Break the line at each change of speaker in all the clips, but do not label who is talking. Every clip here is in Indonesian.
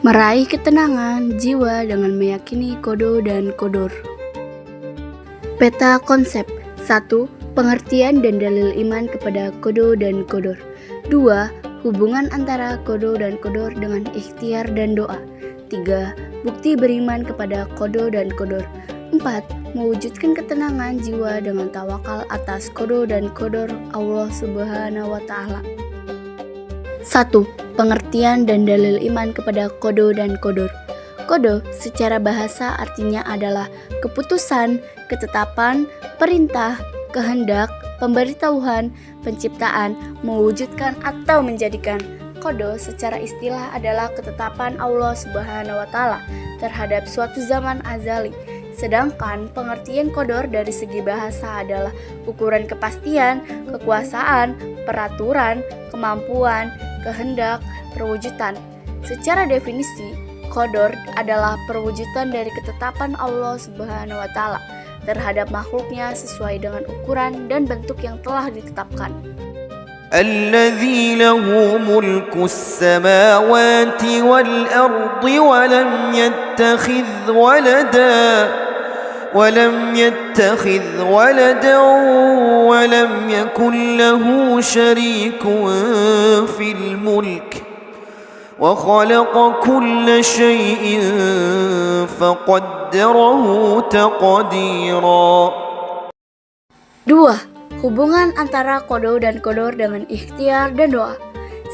Meraih ketenangan jiwa dengan meyakini kodo dan kodor. Peta konsep. 1. Pengertian dan dalil iman kepada kodo dan kodor. 2. Hubungan antara kodo dan kodor dengan ikhtiar dan doa. 3. Bukti beriman kepada kodo dan kodor. 4. Mewujudkan ketenangan jiwa dengan tawakal atas kodo dan kodor Allah Subhanahu wa Ta'ala. 1. Pengertian dan dalil iman kepada kodo dan kodor. Kodo secara bahasa artinya adalah keputusan, ketetapan, perintah, kehendak, pemberitahuan, penciptaan, mewujudkan atau menjadikan. Kodo secara istilah adalah ketetapan Allah Subhanahu wa Ta'ala terhadap suatu zaman azali. Sedangkan pengertian kodor dari segi bahasa adalah ukuran kepastian, kekuasaan, peraturan, kemampuan, kehendak, perwujudan. Secara definisi, kodor adalah perwujudan dari ketetapan Allah Subhanahu wa Ta'ala terhadap makhluknya sesuai dengan ukuran dan bentuk yang telah ditetapkan.
الذي له ملك السماوات والأرض ولم يتخذ ولدا ولم يكن له شريك في الملك وخلق كل شيء فقدره تقديرا.
2. Hubungan antara kodo dan kodor dengan ikhtiar dan doa.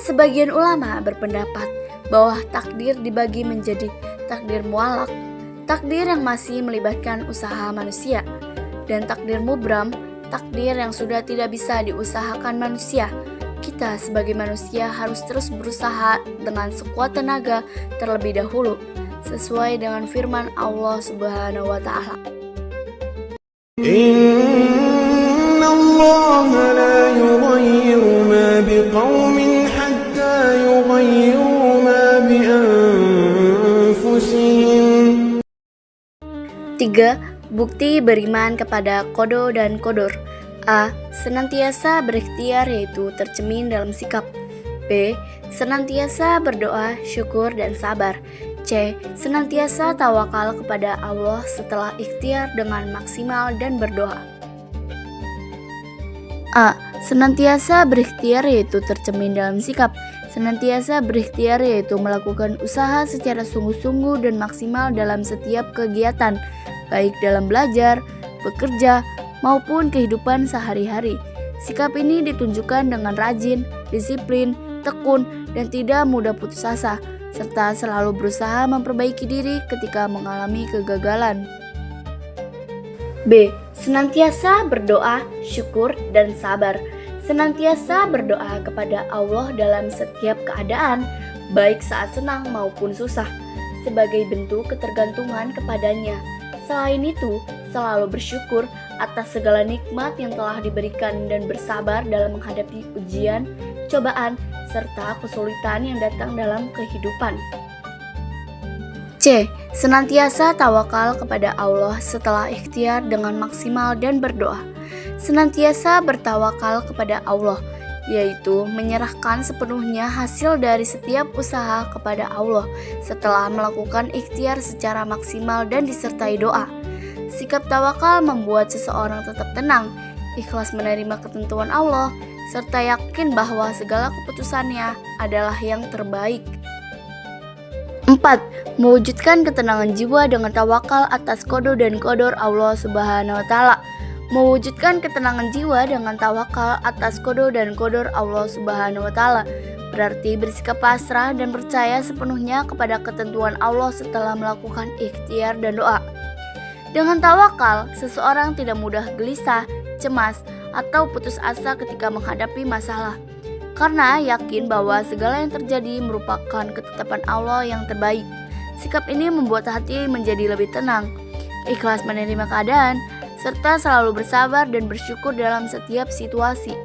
Sebagian ulama berpendapat bahwa takdir dibagi menjadi takdir mualak, takdir yang masih melibatkan usaha manusia, dan takdir mubram, takdir yang sudah tidak bisa diusahakan manusia. Kita sebagai manusia harus terus berusaha dengan sekuat tenaga terlebih dahulu, sesuai dengan firman Allah Subhanahu wa Ta'ala.
Inna Allah la yughayyiru ma biqaumin hatta yughayyiru ma bi anfusihim.
3. Bukti beriman kepada kodo dan kodor. A. Senantiasa berikhtiar yaitu tercermin dalam sikap. B. Senantiasa berdoa, syukur, dan sabar. C. Senantiasa tawakal kepada Allah setelah ikhtiar dengan maksimal dan berdoa. A. Senantiasa berikhtiar yaitu tercermin dalam sikap. Senantiasa berikhtiar yaitu melakukan usaha secara sungguh-sungguh dan maksimal dalam setiap kegiatan, baik dalam belajar, bekerja, maupun kehidupan sehari-hari. Sikap ini ditunjukkan dengan rajin, disiplin, tekun, dan tidak mudah putus asa, serta selalu berusaha memperbaiki diri ketika mengalami kegagalan. B. Senantiasa berdoa, syukur, dan sabar. Senantiasa berdoa kepada Allah dalam setiap keadaan, baik saat senang maupun susah, sebagai bentuk ketergantungan kepadanya. Selain itu, selalu bersyukur atas segala nikmat yang telah diberikan dan bersabar dalam menghadapi ujian, cobaan, serta kesulitan yang datang dalam kehidupan. C. Senantiasa tawakal kepada Allah setelah ikhtiar dengan maksimal dan berdoa. Senantiasa bertawakal kepada Allah, yaitu menyerahkan sepenuhnya hasil dari setiap usaha kepada Allah setelah melakukan ikhtiar secara maksimal dan disertai doa. Sikap tawakal membuat seseorang tetap tenang, ikhlas menerima ketentuan Allah, serta yakin bahwa segala keputusannya adalah yang terbaik. 4. Mewujudkan ketenangan jiwa dengan tawakal atas kodo dan kodor Allah Subhanahu wa Ta'ala. Mewujudkan ketenangan jiwa dengan tawakal atas kodo dan kodor Allah Subhanahu wa Ta'ala berarti bersikap pasrah dan percaya sepenuhnya kepada ketentuan Allah setelah melakukan ikhtiar dan doa. Dengan tawakal, seseorang tidak mudah gelisah, cemas, atau putus asa ketika menghadapi masalah, karena yakin bahwa segala yang terjadi merupakan ketetapan Allah yang terbaik. Sikap ini membuat hati menjadi lebih tenang, ikhlas menerima keadaan, serta selalu bersabar dan bersyukur dalam setiap situasi.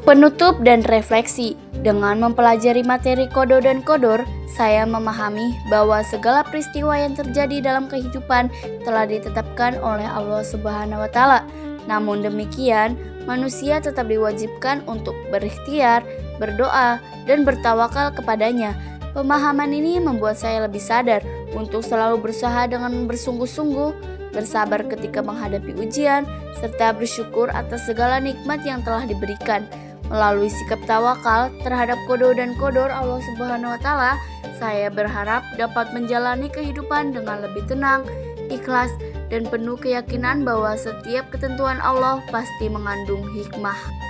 Penutup dan refleksi. Dengan mempelajari materi kodo dan kodor, saya memahami bahwa segala peristiwa yang terjadi dalam kehidupan telah ditetapkan oleh Allah Subhanahu wa Ta'ala. Namun demikian, manusia tetap diwajibkan untuk berikhtiar, berdoa, dan bertawakal kepadanya. Pemahaman ini membuat saya lebih sadar untuk selalu berusaha dengan bersungguh-sungguh, bersabar ketika menghadapi ujian, serta bersyukur atas segala nikmat yang telah diberikan. Melalui sikap tawakal terhadap qada dan qadar Allah Subhanahu wa taala, saya berharap dapat menjalani kehidupan dengan lebih tenang, ikhlas, dan penuh keyakinan bahwa setiap ketentuan Allah pasti mengandung hikmah.